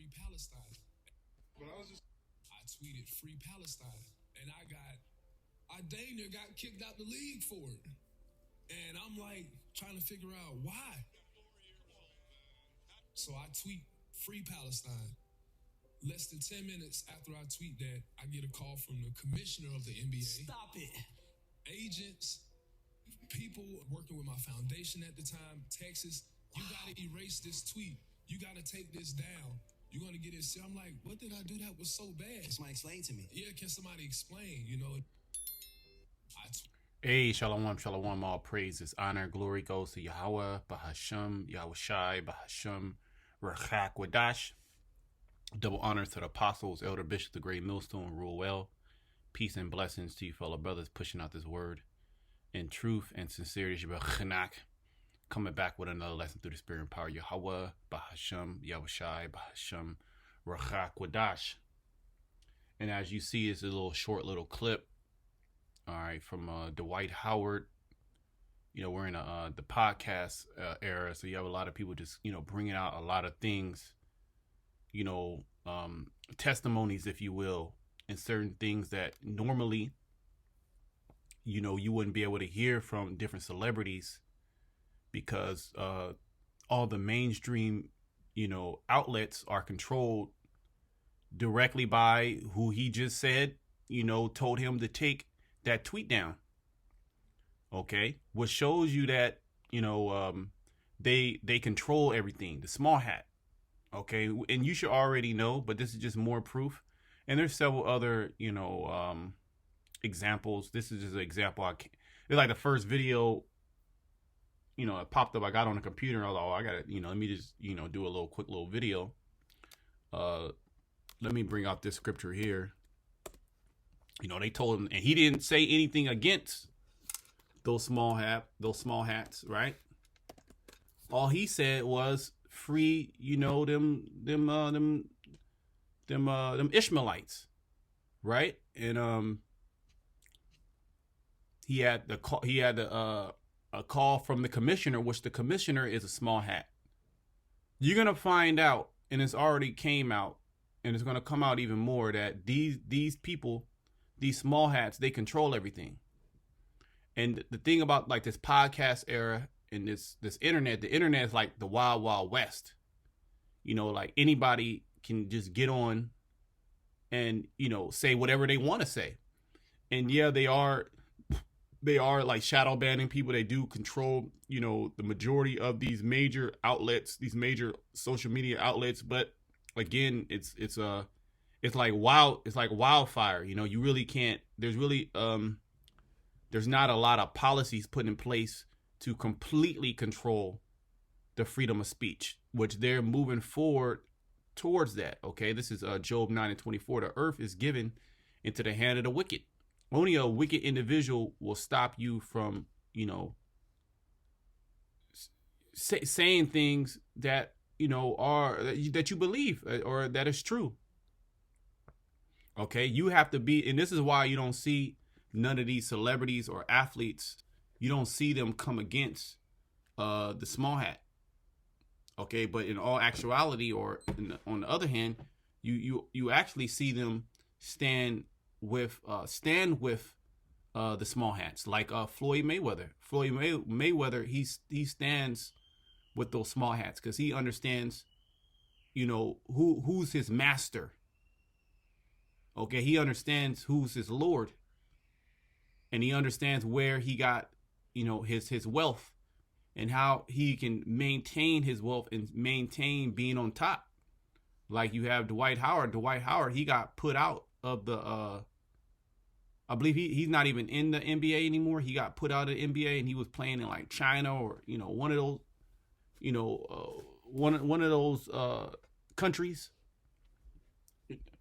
Free Palestine. But I tweeted Free Palestine, and I dang near got kicked out the league for it. And I'm like trying to figure out why. So I tweet Free Palestine. Less than 10 minutes after I tweet that, I get a call from the commissioner of the NBA. Stop it. Agents, people working with my foundation at the time, Texas, you got to erase this tweet. You got to take this down. You're going to get it. I'm like, what did I do that was so bad? Can somebody explain to me? Yeah, can somebody explain? You know, Hey, shalom, shalom, all praises, honor, glory goes to Yahweh, Bahasham, Yahweh Shai, Bahasham, Rachak Wadash. Double honors to the apostles, elder bishop, the great millstone, rule well. Peace and blessings to you fellow brothers pushing out this word in truth and sincerity. Shabbat coming back with another lesson through the spirit and power. Yahweh, Bahasham, Yahweh Shai, Bahasham, Rachak Wadash. And as you see, it's a little short little clip. All right, from Dwight Howard. You know, we're in the podcast era, so you have a lot of people just, you know, bringing out a lot of things, you know, testimonies, if you will, and certain things that normally, you know, you wouldn't be able to hear from different celebrities because all the mainstream, you know, outlets are controlled directly by who he just said, you know, told him to take that tweet down. Okay, what shows you that, you know, they control everything, the small hat. Okay, and you should already know, but this is just more proof. And there's several other, you know, examples. This is just an example. It's like the first video, you know, it popped up. I got on the computer. I was like, oh, I gotta, you know, let me just, you know, do a little quick little video. Let me bring out this scripture here. You know, they told him, and he didn't say anything against those small hats, right? All he said was free, you know, them Ishmaelites, right? And he had a call from the commissioner, which the commissioner is a small hat. You're gonna find out, and it's already came out, and it's gonna come out even more that these people, these small hats, they control everything. And the thing about like this podcast era and this internet, the internet is like the wild, wild west. You know, like anybody can just get on and, you know, say whatever they want to say. And yeah, they are like shadow banning people. They do control, you know, the majority of these major outlets, these major social media outlets. But again, it's like wildfire. You know, you really can't, there's not a lot of policies put in place to completely control the freedom of speech, which they're moving forward towards that. Okay, this is Job 9:24. The earth is given into the hand of the wicked. Only a wicked individual will stop you from, you know, saying things that, you know, are that you believe or that is true. Okay, you have to be, and this is why you don't see none of these celebrities or athletes, you don't see them come against the small hat. Okay, but in all actuality, or on the other hand, you actually see them stand with the small hats, like Floyd Mayweather. Floyd Mayweather, he stands with those small hats because he understands, you know, who's his master. Okay, he understands who's his Lord, and he understands where he got, you know, his wealth and how he can maintain his wealth and maintain being on top. Like you have Dwight Howard. Dwight Howard, he got put out of the, I believe he's not even in the NBA anymore. He got put out of the NBA and he was playing in like China or, you know, one of those, you know, one of those countries.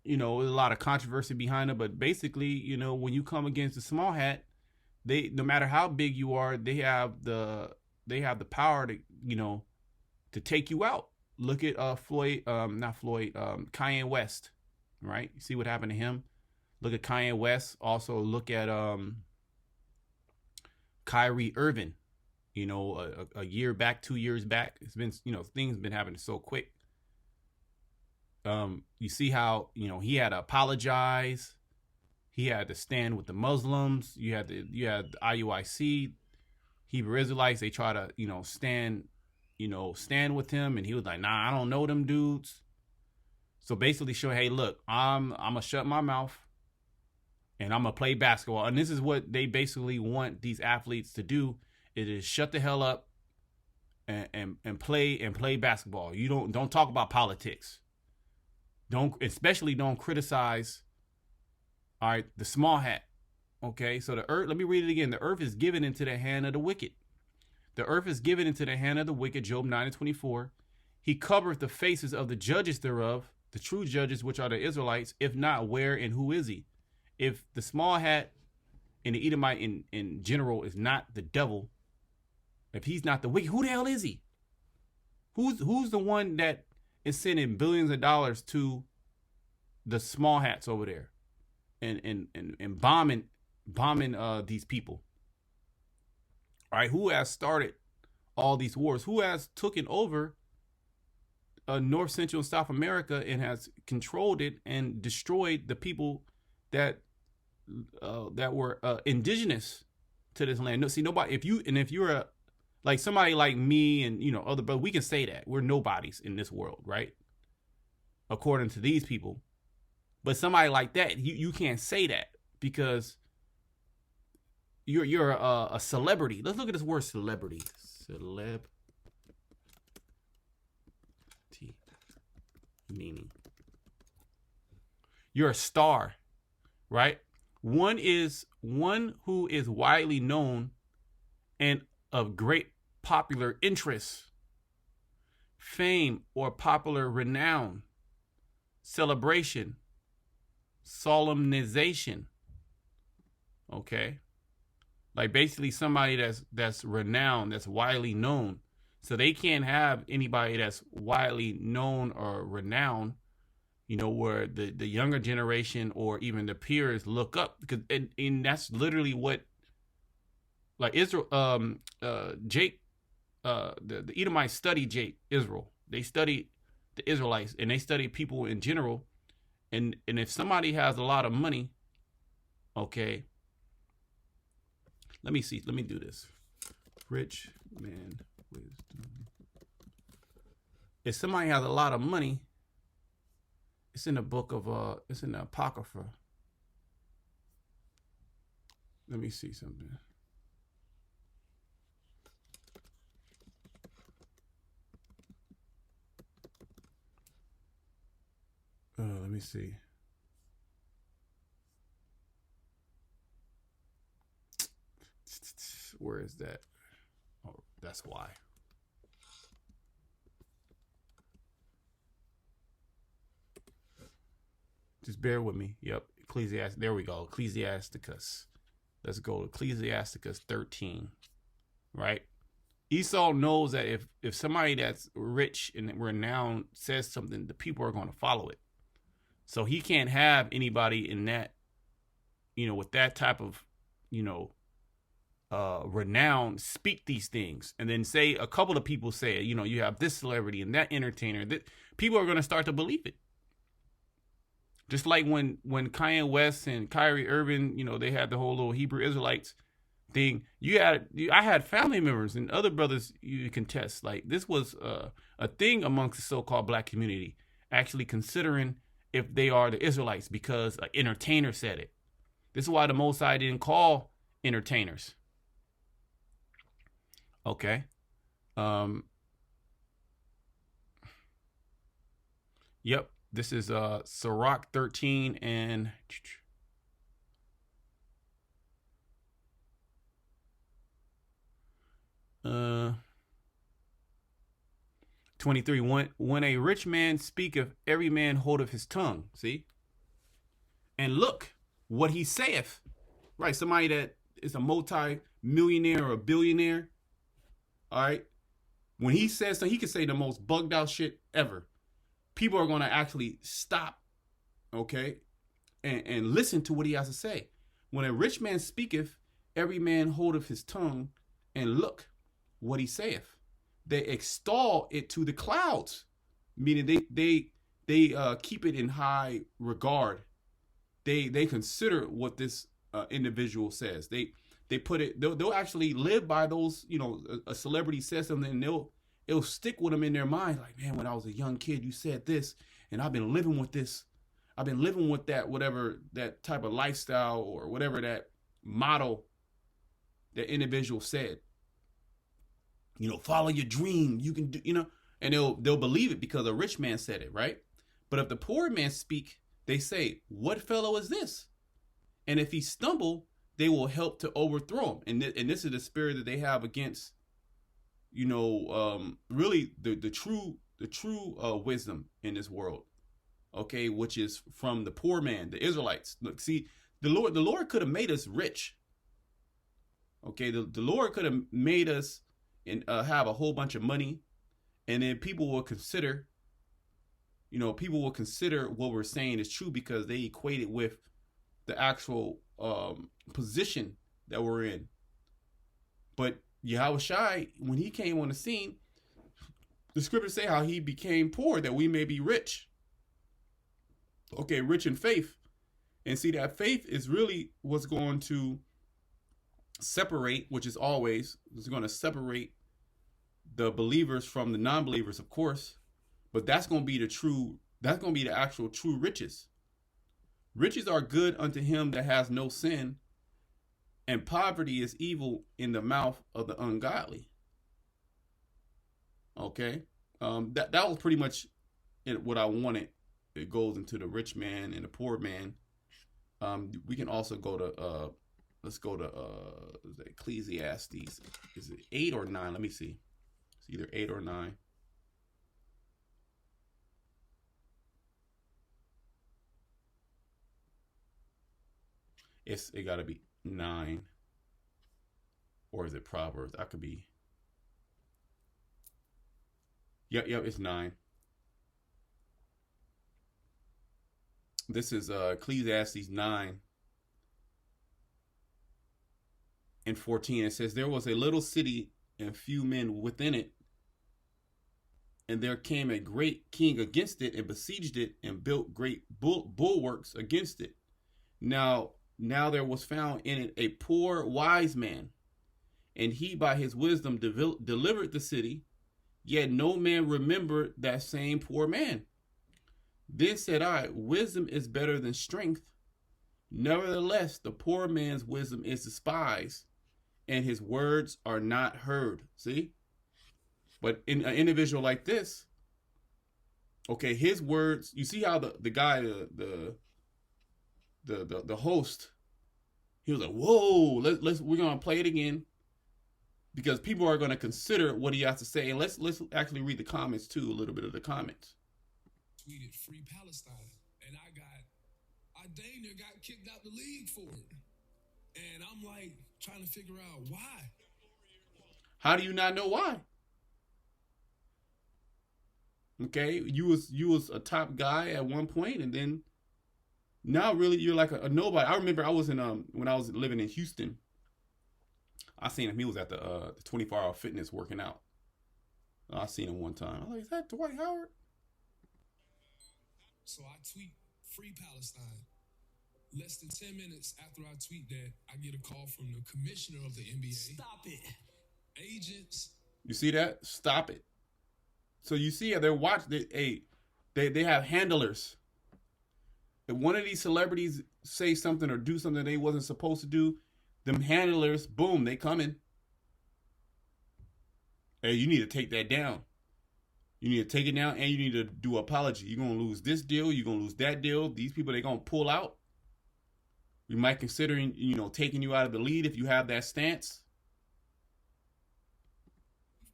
You know, there's a lot of controversy behind it, but basically, you know, when you come against the small hat, they, no matter how big you are, they have the power to, you know, to take you out. Look at Kanye West, right? You see what happened to him? Look at Kanye West. Also look at Kyrie Irving. You know, a year back, 2 years back, it's been, you know, things been happening so quick. You see how, he had to apologize. He had to stand with the Muslims. You had the IUIC, Hebrew Israelites. They try to, stand with him, and he was like, "Nah, I don't know them dudes." So basically, show, hey, look, I'm gonna shut my mouth, and I'm gonna play basketball. And this is what they basically want these athletes to do: it is shut the hell up and play basketball. You don't talk about politics. Especially don't criticize. All right, the small hat. Okay, so the earth. Let me read it again. The earth is given into the hand of the wicked. The earth is given into the hand of the wicked. Job 9:24. He covereth the faces of the judges thereof, the true judges, which are the Israelites. If not, where and who is he? If the small hat and the Edomite in general is not the devil, if he's not the wicked, who the hell is he? Who's the one that is sending billions of dollars to the small hats over there and bombing these people? All right, who has started all these wars? Who has taken over North, Central, and South America and has controlled it and destroyed the people that were indigenous to this land? No, see, nobody. If you're like somebody like me and other, but we can say that we're nobodies in this world, right? According to these people. But somebody like that, you can't say that because you're a celebrity. Let's look at this word celebrity. Meaning you're a star, right? One who is widely known and of great popular interest, fame, or popular renown, celebration, solemnization. Okay, like basically somebody that's renowned, that's widely known. So they can't have anybody that's widely known or renowned, where the younger generation or even the peers look up, because and that's literally what, like Israel, Jake, the Edomites study Israel. They study the Israelites and they study people in general. And if somebody has a lot of money, okay, let me see. Let me do this. Rich man wisdom. If somebody has a lot of money, it's in the book of it's in the Apocrypha. Let me see something. Let me see. Where is that? Oh, that's why. Just bear with me. Yep. Ecclesiastes. There we go. Ecclesiasticus. Let's go to Ecclesiasticus 13. Right? Esau knows that if somebody that's rich and renowned says something, the people are going to follow it. So he can't have anybody in that, with that type of, renown speak these things. And then say a couple of people say, you have this celebrity and that entertainer, that people are going to start to believe it. Just like when Kanye West and Kyrie Irving, they had the whole little Hebrew Israelites thing. I had family members and other brothers you contest. Like this was a thing amongst the so-called black community, actually considering if they are the Israelites because an entertainer said it. This is why the Most High didn't call entertainers. Okay. Yep. This is Sirach 13 and 23. When a rich man speaketh, every man holdeth his tongue. See? And look what he saith. Right? Somebody that is a multi-millionaire or a billionaire. All right? When he says so, he can say the most bugged out shit ever. People are going to actually stop, okay, and listen to what he has to say. When a rich man speaketh, every man holdeth his tongue, and look what he saith. They extol it to the clouds, meaning they they keep it in high regard. They consider what this individual says. They put it. They'll actually live by those. You know, a celebrity says something, and it'll stick with them in their mind. Like, man, when I was a young kid, you said this, and I've been living with this. I've been living with that, whatever that type of lifestyle or whatever that model that individual said. You know, follow your dream. You can do. You know, and they'll believe it because a rich man said it, right? But if the poor man speak, they say, "What fellow is this?" And if he stumble, they will help to overthrow him. And this is the spirit that they have against, you know, really the true wisdom in this world. Okay, which is from the poor man, the Israelites. Look, see, the Lord could have made us rich. Okay, the Lord could have made us and have a whole bunch of money, and then people will consider, you know, what we're saying is true because they equate it with the actual position that we're in. But Yahushua, when he came on the scene, the scriptures say how he became poor that we may be rich. Okay, rich in faith. And see, that faith is really what's going to separate, which is always, is going to separate the believers from the non-believers, of course. But that's going to be the actual true riches. Riches are good unto him that has no sin, and poverty is evil in the mouth of the ungodly. Okay, that was pretty much what I wanted. It goes into the rich man and the poor man. We can also go to let's go to Ecclesiastes. Is it 8 or 9? Let me see. It's either 8 or 9. It got to be 9. Or is it Proverbs? I could be. Yep, it's 9. This is Ecclesiastes 9 and 14. It says, there was a little city and few men within it, and there came a great king against it and besieged it and built great bulwarks against it. Now there was found in it a poor wise man, and he by his wisdom delivered the city, yet no man remembered that same poor man. Then said I, wisdom is better than strength. Nevertheless, the poor man's wisdom is despised, and his words are not heard. See? But in an individual like this, okay, his words, you see how the guy, the host, he was like, whoa, we're gonna play it again, because people are gonna consider what he has to say. And let's actually read the comments too, a little bit of the comments. Tweeted free Palestine, and I dang near got kicked out the league for it. And I'm like trying to figure out why. How do you not know why? Okay, you was a top guy at one point, and then now really you're like a nobody. I remember I was in when I was living in Houston, I seen him. He was at the 24-hour fitness working out. I seen him one time. I was like, is that Dwight Howard? So I tweet free Palestine. Less than 10 minutes after I tweet that, I get a call from the commissioner of the NBA. Stop it. Agents. You see that? Stop it. So you see how they're watching. They have handlers. If one of these celebrities say something or do something they wasn't supposed to do, them handlers, boom, they coming. Hey, you need to take that down. You need to take it down, and you need to do an apology. You're going to lose this deal. You're going to lose that deal. These people, they're going to pull out. We might consider, taking you out of the lead if you have that stance.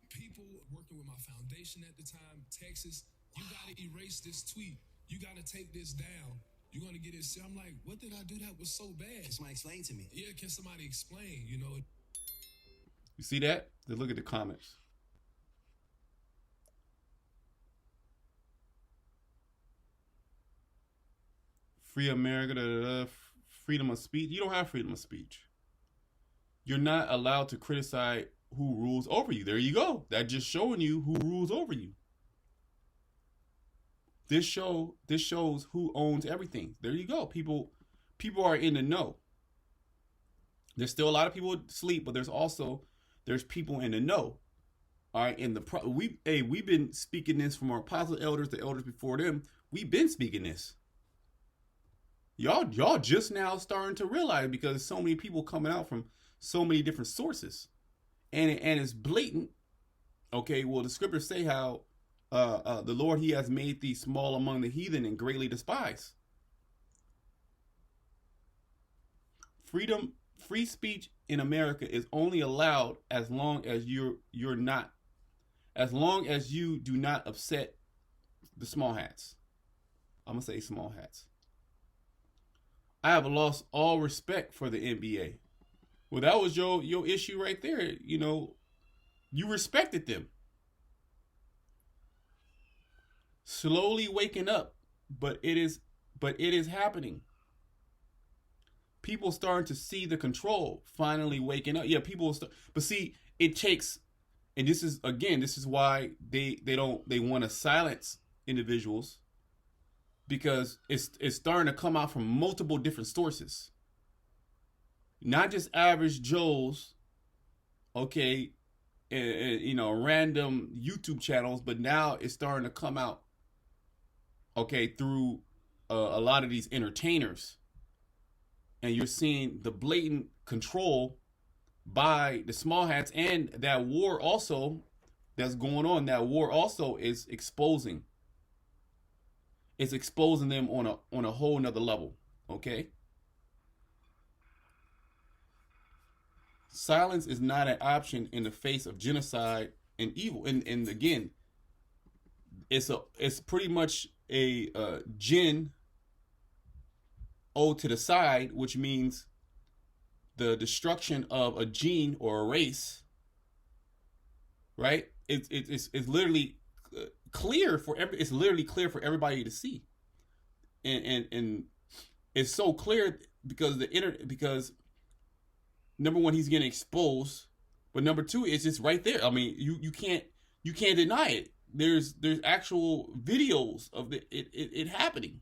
People working with my foundation at the time, Texas, you got to erase this tweet. You got to take this down. You're going to get it. I'm like, what did I do that was so bad? Can somebody explain to me? Yeah, can somebody explain, You see that? Just look at the comments. Free America, freedom of speech. You don't have freedom of speech. You're not allowed to criticize who rules over you. There you go. That's just showing you who rules over you. this shows who owns everything. There you go. People are in the know. There's still a lot of people asleep, but there's people in the know. All right, and we've been speaking this from our apostle elders, the elders before them. We've been speaking this. Y'all just now starting to realize, because so many people coming out from so many different sources, and it's blatant. Okay, well, the scriptures say how the Lord, he has made thee small among the heathen and greatly despised. Free speech in America is only allowed as long as as long as you do not upset the small hats. I'm gonna say small hats. I have lost all respect for the NBA. Well, that was your issue right there. You know, you respected them. Slowly waking up, but it is happening. People starting to see the control, finally waking up. Yeah, but see, it takes, and this is why they want to silence individuals, because it's starting to come out from multiple different sources, not just average Joes, okay, and random YouTube channels, but now it's starting to come out, okay, through a lot of these entertainers. And you're seeing the blatant control by the small hats, and that war also that's going on. That war also is exposing. It's exposing them on a whole nother level. Okay. Silence is not an option in the face of genocide and evil. And again, it's pretty much a jinn to the side, which means the destruction of a gene or a race, right? It's literally clear for everybody to see, and it's so clear because because number one, he's getting exposed, but number two, it's just right there. I mean, you can't deny it. There's actual videos of it happening.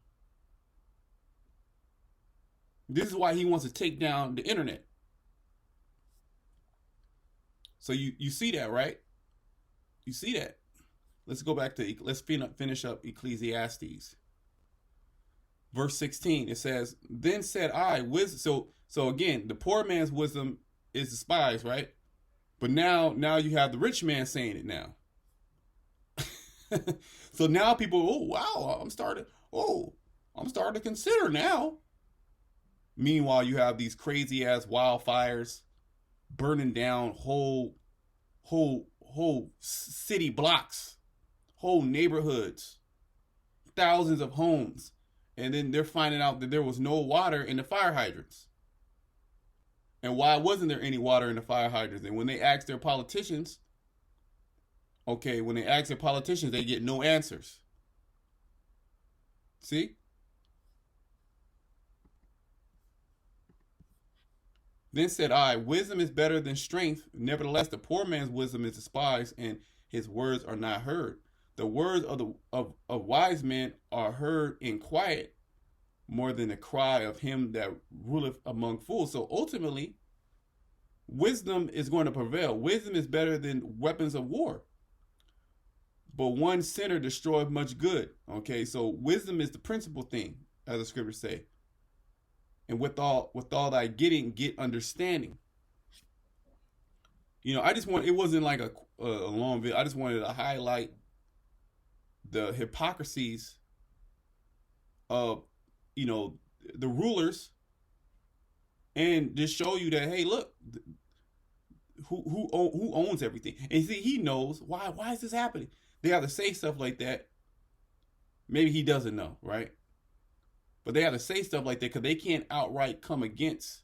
This is why he wants to take down the internet. So you see that, right? You see that. Let's go back to, let's finish up Ecclesiastes. Verse 16, it says, then said I, wisdom. So again, the poor man's wisdom is despised, right? But now you have the rich man saying it now. So now people, oh wow, I'm starting to consider now. Meanwhile, you have these crazy ass wildfires burning down whole city blocks, whole neighborhoods, thousands of homes. And then they're finding out that there was no water in the fire hydrants. And why wasn't there any water in the fire hydrants? And when they asked their politicians, they get no answers. See? Then said I, wisdom is better than strength. Nevertheless, the poor man's wisdom is despised, and his words are not heard. The words of wise men are heard in quiet, more than the cry of him that ruleth among fools. So ultimately, wisdom is going to prevail. Wisdom is better than weapons of war. But one sinner destroyeth much good. Okay, so wisdom is the principal thing, as the scriptures say. And with all thy getting, get understanding. It wasn't like a long video. I just wanted to highlight the hypocrisies of, the rulers, and just show you that, hey, look, who owns everything. And see, he knows why is this happening. They have to say stuff like that. Maybe he doesn't know, right? But they have to say stuff like that because they can't outright come against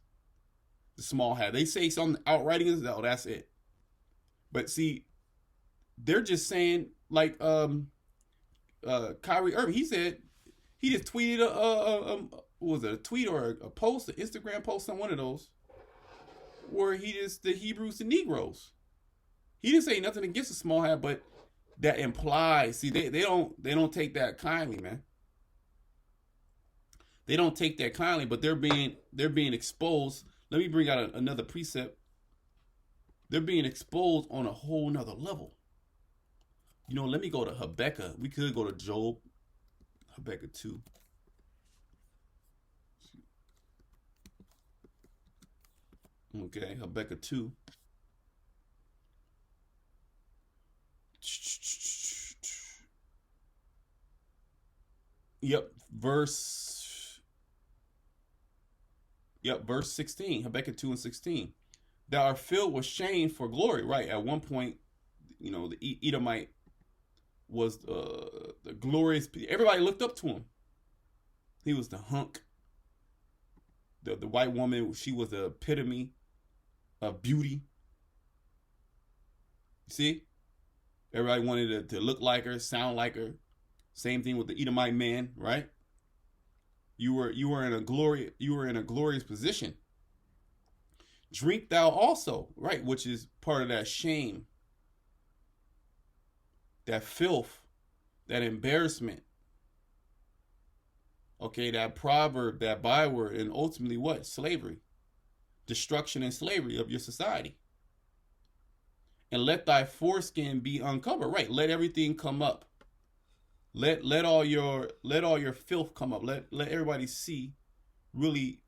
the small hat. They say something outright against that, that's it. But see, they're just saying, like Kyrie Irving, he said, he just tweeted a tweet or a post, an Instagram post on one of those, where the Hebrews to Negroes. He didn't say nothing against the small hat, but that implies, see, they don't take that kindly, man. They don't take that kindly, but they're being exposed. Let me bring out another precept. They're being exposed on a whole nother level. You know, let me go to Habakkuk. We could go to Job, Habakkuk 2. Okay, Habakkuk 2. Yep, verse 16. Habakkuk 2 and 16. Thou art filled with shame for glory. Right, at one point, you know, the Edomite was the glorious. Everybody looked up to him. He was the hunk. The white woman, she was the epitome of beauty. See? Everybody wanted to look like her, sound like her. Same thing with the Edomite man, right? You were in a glorious position. Drink thou also, right? Which is part of that shame, that filth, that embarrassment. Okay, that proverb, that byword, and ultimately what? Slavery. Destruction and slavery of your society. And let thy foreskin be uncovered. Right, let everything come up. Let all your filth come up. Let everybody see really,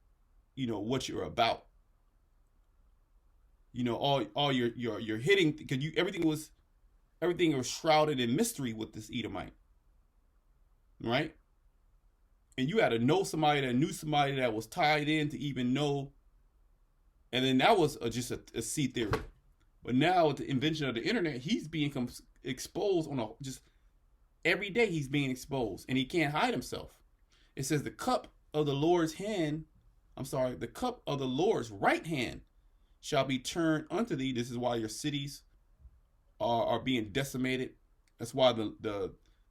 you know, what you're about. You know, all your hitting, because everything was shrouded in mystery with this Edomite. Right? And you had to know somebody that knew somebody that was tied in to even know. And then that was just a C theory. But now with the invention of the internet, he's being exposed on just every day. He's being exposed, and he can't hide himself. It says the cup of the Lord's right hand shall be turned unto thee. This is why your cities are being decimated. That's why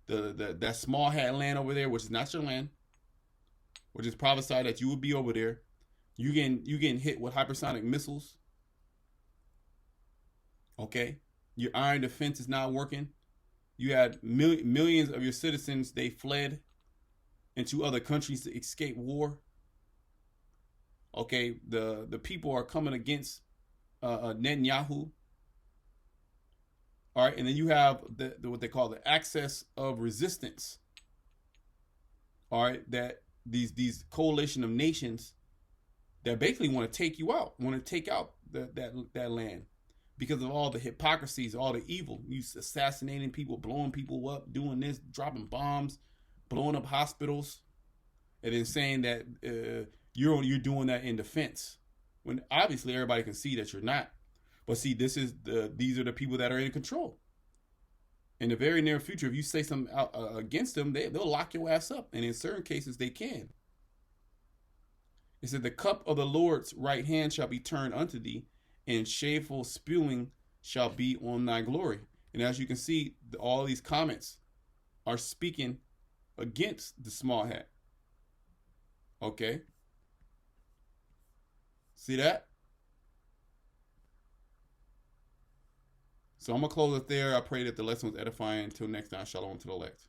that small hat land over there, which is not your land, which is prophesied that you will be over there. You getting hit with hypersonic missiles. Okay, your iron defense is not working. You had millions of your citizens, they fled into other countries to escape war. Okay, the people are coming against Netanyahu. All right, and then you have what they call the axis of resistance. All right, that these coalition of nations that basically want to take you out, want to take out that land. Because of all the hypocrisies, all the evil, you assassinating people, blowing people up, doing this, dropping bombs, blowing up hospitals, and then saying that you're doing that in defense, when obviously everybody can see that you're not. But see, these are the people that are in control. In the very near future, if you say something against them, they'll lock your ass up, and in certain cases they can. It said, the cup of the Lord's right hand shall be turned unto thee, and shameful spewing shall be on thy glory. And as you can see, all these comments are speaking against the small hat. Okay? See that? So I'm going to close it there. I pray that the lesson was edifying. Until next time, shalom to the elect.